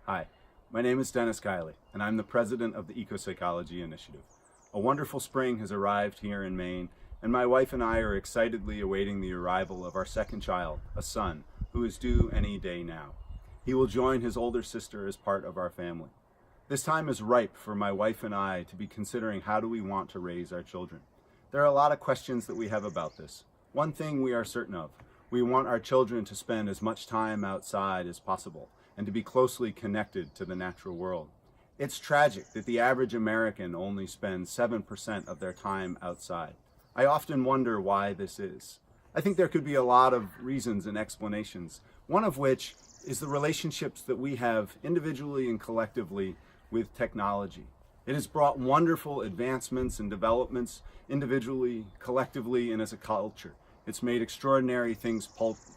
Hi, my name is Dennis Kiley, and I'm the president of the EcoPsychology Initiative. A wonderful spring has arrived here in Maine, and my wife and I are excitedly awaiting the arrival of our second child, a son, who is due any day now. He will join his older sister as part of our family. This time is ripe for my wife and I to be considering how do we want to raise our children. There are a lot of questions that we have about this. One thing we are certain of, we want our children to spend as much time outside as possible and to be closely connected to the natural world. It's tragic that the average American only spends 7% of their time outside. I often wonder why this is. I think there could be a lot of reasons and explanations, one of which is the relationships that we have individually and collectively with technology. It has brought wonderful advancements and developments individually, collectively, and as a culture. It's made extraordinary things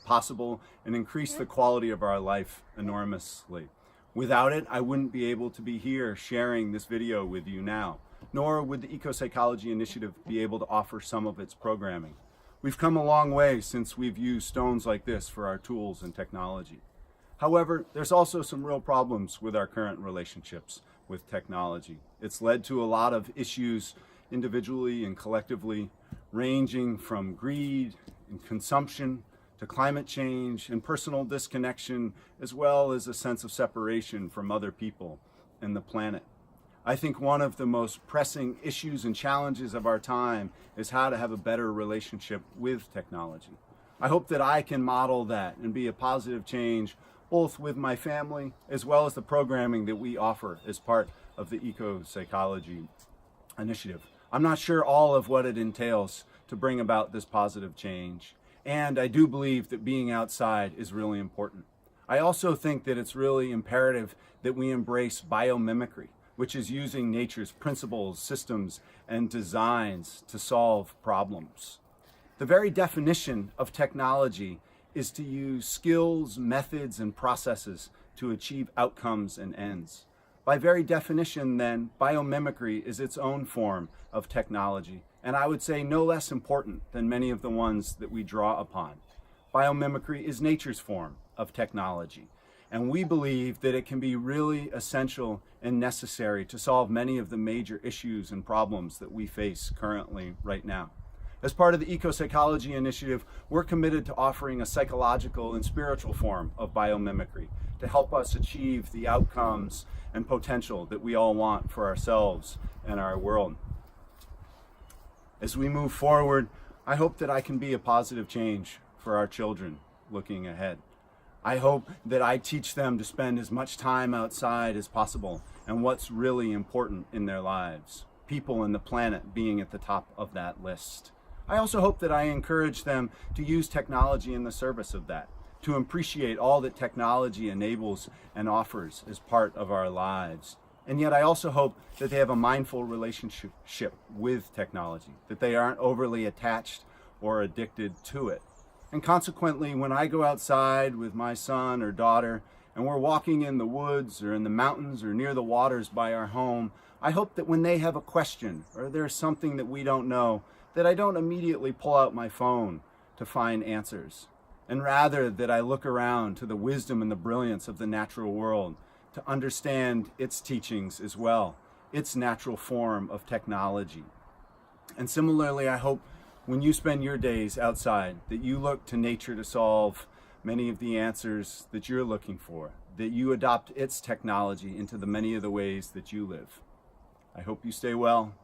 possible and increased the quality of our life enormously. Without it, I wouldn't be able to be here sharing this video with you now, nor would the EcoPsychology Initiative be able to offer some of its programming. We've come a long way since we've used stones like this for our tools and technology. However, there's also some real problems with our current relationships with technology. It's led to a lot of issues individually and collectively, ranging from greed and consumption to climate change and personal disconnection, as well as a sense of separation from other people and the planet. I think one of the most pressing issues and challenges of our time is how to have a better relationship with technology. I hope that I can model that and be a positive change both with my family as well as the programming that we offer as part of the EcoPsychology Initiative. I'm not sure all of what it entails to bring about this positive change, and I do believe that being outside is really important. I also think that it's really imperative that we embrace biomimicry, which is using nature's principles, systems, and designs to solve problems. The very definition of technology is to use skills, methods, and processes to achieve outcomes and ends. By very definition, then, biomimicry is its own form of technology, and I would say no less important than many of the ones that we draw upon. Biomimicry is nature's form of technology, and we believe that it can be really essential and necessary to solve many of the major issues and problems that we face currently right now. As part of the EcoPsychology Initiative, we're committed to offering a psychological and spiritual form of biomimicry to help us achieve the outcomes and potential that we all want for ourselves and our world. As we move forward, I hope that I can be a positive change for our children looking ahead. I hope that I teach them to spend as much time outside as possible and what's really important in their lives, people and the planet being at the top of that list. I also hope that I encourage them to use technology in the service of that, to appreciate all that technology enables and offers as part of our lives. And yet I also hope that they have a mindful relationship with technology, that they aren't overly attached or addicted to it. And consequently, when I go outside with my son or daughter and we're walking in the woods or in the mountains or near the waters by our home, I hope that when they have a question or there's something that we don't know, that I don't immediately pull out my phone to find answers, and rather that I look around to the wisdom and the brilliance of the natural world to understand its teachings as well, its natural form of technology. And similarly, I hope when you spend your days outside that you look to nature to solve many of the answers that you're looking for, that you adopt its technology into the many of the ways that you live. I hope you stay well.